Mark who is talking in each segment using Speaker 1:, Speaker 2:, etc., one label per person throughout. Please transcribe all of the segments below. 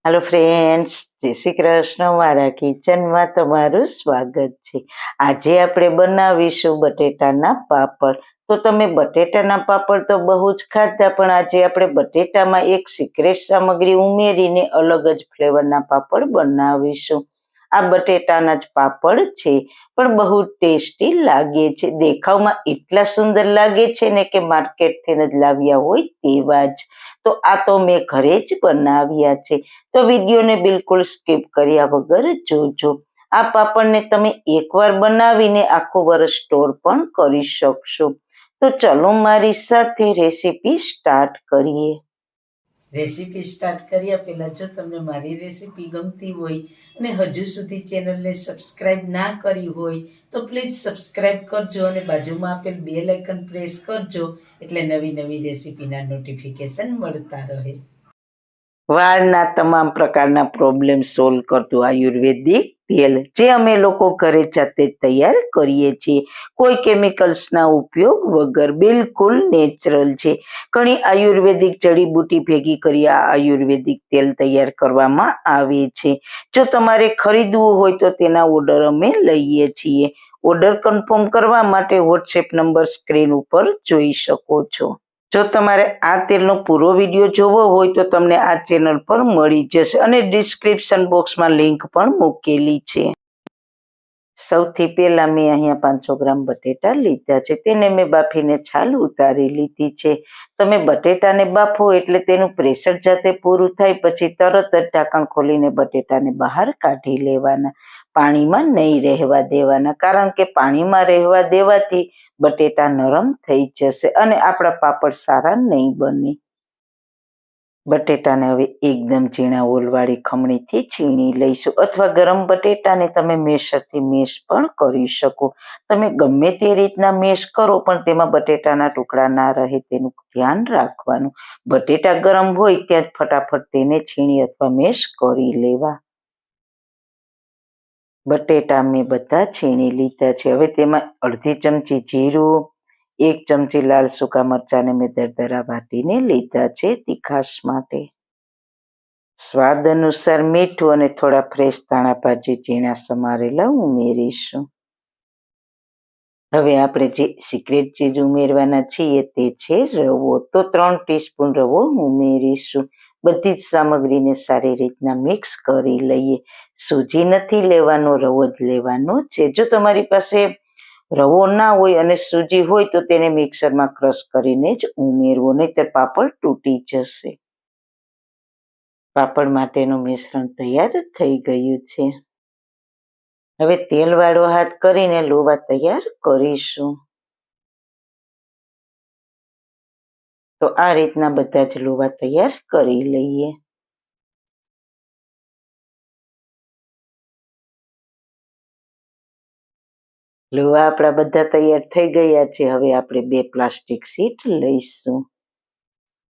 Speaker 1: Hello friends, જય શ્રી કૃષ્ણ. મારા કિચનમાં તમારું સ્વાગત છે. આજે આપણે બનાવીશું બટેટાના પાપડ. તો તમે બટેટાના પાપડ તો બહુ જ ખાધા, પણ આજે આપણે બટેટામાં એક સિક્રેટ સામગ્રી ઉમેરીને અલગ જ ફ્લેવરના પાપડ બનાવીશું. આ બટેટાના જ પાપડ છે, પણ બહુ ટેસ્ટી લાગે છે. દેખાવમાં એટલા સુંદર લાગે છે ને કે માર્કેટથી જ લાવ્યા હોય તેવા જ. તો આ તો મેં ઘરે જ બનાવ્યા છે. તો વિડીયોને બિલકુલ સ્કીપ કર્યા વગર જોજો. આ પાપડને તમે એકવાર બનાવીને આખું વર્ષ સ્ટોર પણ કરી શકશો. તો ચલો મારી સાથે રેસીપી સ્ટાર્ટ કરીએ. રેસીપી સ્ટાર્ટ કર્યા પહેલાં જો તમને મારી રેસીપી ગમતી હોય અને હજુ સુધી ચેનલને સબસ્ક્રાઇબ ના કરી હોય તો પ્લીઝ સબસ્ક્રાઇબ કરજો અને બાજુમાં આપેલ બેલ આઇકન પ્રેસ કરજો, એટલે નવી નવી રેસીપીના નોટિફિકેશન મળતા રહે. વાળના તમામ પ્રકારના પ્રોબ્લેમ સોલ્વ કરતું આયુર્વેદિક તેલ, જે અમે લોકો ઘરે જાતે તૈયાર કરીએ છીએ, કોઈ કેમિકલ્સના ઉપયોગ વગર, બિલકુલ નેચરલ છે. ઘણી આયુર્વેદિક જડીબુટી ભેગી કરી આ આયુર્વેદિક તેલ તૈયાર કરવામાં આવે છે. જો તમારે ખરીદવું હોય તો તેના ઓર્ડર અમે લઈએ છીએ. ઓર્ડર કન્ફર્મ કરવા માટે વોટ્સએપ નંબર સ્ક્રીન ઉપર જોઈ શકો છો. જો તમારે આ તેલનો પૂરો વિડીયો જોવો હોય તો તમને આ ચેનલ પર મળી જશે અને ડિસ્ક્રિપ્શન બોક્સમાં લિંક પણ મૂકેલી છે. સૌથી પહેલા મેં અહીંયા 500 ગ્રામ બટેટા લીધા છે. તેને મેં બાફીને છાલ ઉતારી લીધી છે. તમે બટેટાને બાફો એટલે તેનું પ્રેશર જાતે પૂરું થાય પછી તરત જ ઢાંકણ ખોલીને બટેટાને બહાર કાઢી લેવાના. પાણીમાં નહીં રહેવા દેવાના, કારણ કે પાણીમાં રહેવા દેવાથી બટેટા નરમ થઈ જશે અને આપણા પાપડ સારા નહીં બને. બટેટાને હવે એકદમ ઝીણા ઓલવાળી ખમણીથી છીણી લઈશું, અથવા ગરમ બટેટાને તમે મેશરથી મેશ પણ કરી શકો. તમે ગમે તે રીતના મેશ કરો, પણ તેમાં બટેટાના ટુકડા ના રહે તેનું ધ્યાન રાખવાનું. બટેટા ગરમ હોય ત્યાં જ ફટાફટ તેને છીણી અથવા મેશ કરી લેવા. બટેટા મેં બધા છીણી લીધા છે. હવે તેમાં અડધી ચમચી જીરું, 1 ચમચી લાલ સૂકા મરચાંને મેં દરદરા વાટીને લીધા છે તીખાશ માટે. સ્વાદ અનુસાર મીઠું અને થોડા ફ્રેશ ધાણા ભાજી ઝીણા સમારેલા ઉમેરીશું. હવે આપણે જે સિક્રેટ ચીજ ઉમેરવાના છીએ તે છે રવો. તો 3 ટીસ્પૂન રવો ઉમેરીશું. બધી જ સામગ્રીને સારી રીતના મિક્સ કરી લઈએ. સૂજી નથી લેવાનો, રવો જ લેવાનો છે. જો તમારી પાસે રવો ના હોય અને સૂજી હોય તો તેને મિક્સરમાં ક્રશ કરીને જ ઉમેરવો, નહીંતર પાપડ તૂટી જશે. પાપડ માટેનું મિશ્રણ તૈયાર થઈ ગયું છે. હવે તેલવાળો હાથ કરીને લોવા તૈયાર કરીશું. તો આ રીતના બધા જ લોવા તૈયાર કરી લઈએ. લોવા આપણા બધા તૈયાર થઈ ગયા છે. હવે આપણે 2 પ્લાસ્ટિક શીટ લઈશું.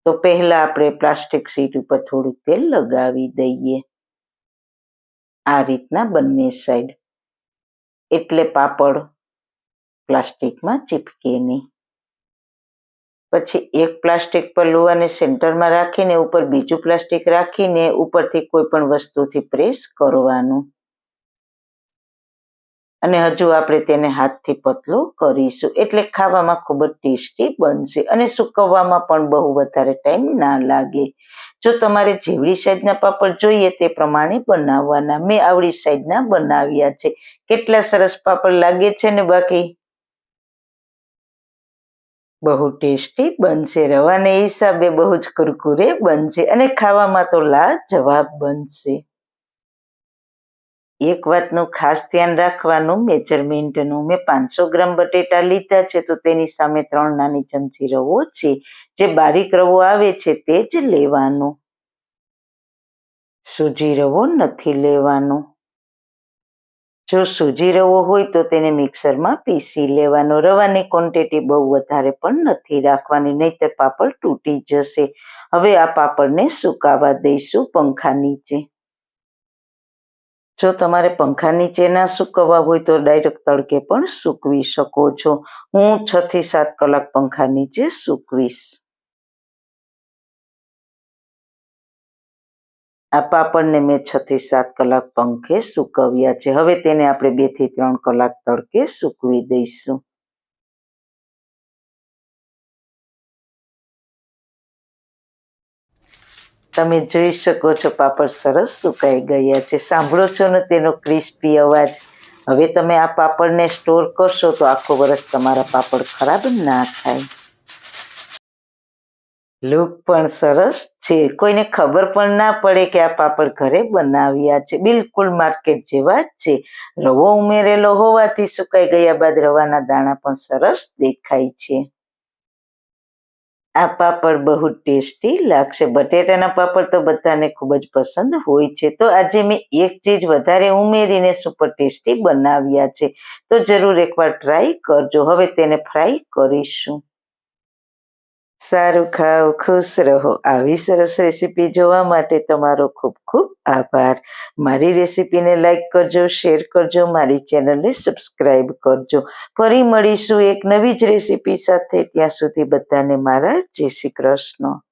Speaker 1: તો પહેલા આપણે પ્લાસ્ટિક શીટ ઉપર થોડું તેલ લગાવી દઈએ, આ રીતના બંને સાઈડ, એટલે પાપડ પ્લાસ્ટિકમાં ચીપકે નહીં. પછી એક પ્લાસ્ટિક પર લોવાને સેન્ટરમાં રાખીને ઉપર બીજું પ્લાસ્ટિક રાખીને ઉપરથી કોઈ પણ વસ્તુથી પ્રેસ કરવાનું. અને હજુ આપણે તેને હાથથી પતલો કરીશું, એટલે ખાવામાં ખૂબ જ ટેસ્ટી બનશે અને સૂકવવામાં પણ બહુ વધારે ટાઈમ ના લાગે. જો તમારે જેવડી સાઈઝના પાપડ જોઈએ તે પ્રમાણે બનાવવાના. મેં આવડી સાઈઝના બનાવ્યા છે. કેટલા સરસ પાપડ લાગે છે ને! બાકી બહુ ટેસ્ટી બનશે. રવાને હિસાબે બહુ જ કુરકુરે બનશે અને ખાવામાં તો લાજવાબ બનશે. એક વાતનું ખાસ ધ્યાન રાખવાનું, મેજરમેન્ટનું. મેં 500 ગ્રામ બટેટા લીધા છે તો તેની સામે 3 નાની ચમચી રવો છે. જે બારીક રવો આવે છે તે જ લેવાનો. સૂજી રવો નથી લેવાનો. જો સૂજી રવો હોય તો તેને મિક્સરમાં પીસી લેવાનો. રવાની ક્વોન્ટિટી બહુ વધારે પણ નથી રાખવાની, નહીંતર પાપડ તૂટી જશે. હવે આ પાપડને સુકાવા દઈશું પંખા નીચે. જો તમારે પંખા નીચે ના સૂકવવા હોય તો ડાયરેક્ટ તડકે પણ સૂકવી શકો છો. હું 6 થી 7 કલાક પંખા નીચે સૂકવીશ. આ પાપડને મેં 6 થી 7 કલાક પંખે સૂકવ્યા છે. હવે તેને આપણે 2 થી 3 કલાક તડકે સૂકવી દઈશું. તમે જોઈ શકો છો પાપડ સરસ સુકાઈ ગયા છે. સાંભળો છો ને તેનો ક્રિસ્પી અવાજ. હવે તમે આ પાપડને સ્ટોર કરશો તો આખો વર્ષ તમારા પાપડ ખરાબ ના થાય. લુક પણ સરસ છે. કોઈને ખબર પણ ના પડે કે આ પાપડ ઘરે બનાવ્યા છે. બિલકુલ માર્કેટ જેવા જ છે. રવો ઉમેરેલો હોવાથી સુકાઈ ગયા બાદ રવાના દાણા પણ સરસ દેખાય છે. આ પાપડ બહુ ટેસ્ટી લાગશે. બટેટાના પાપડ તો બધાને ખૂબ જ પસંદ હોય છે. તો આજે મેં એક ચીજ વધારે ઉમેરીને સુપર ટેસ્ટી બનાવ્યા છે. તો જરૂર એકવાર ટ્રાય કરજો. હવે તેને ફ્રાય કરીશું. સારું ખાઓ, ખુશ રહો. આવી સરસ રેસીપી જોવા માટે તમારો ખૂબ ખૂબ આભાર. મારી રેસીપીને લાઈક કરજો, શેર કરજો, મારી ચેનલને સબસ્ક્રાઈબ કરજો. ફરી મળીશું એક નવી જ રેસીપી સાથે. ત્યાં સુધી બધાને મારા જય શ્રી કૃષ્ણ.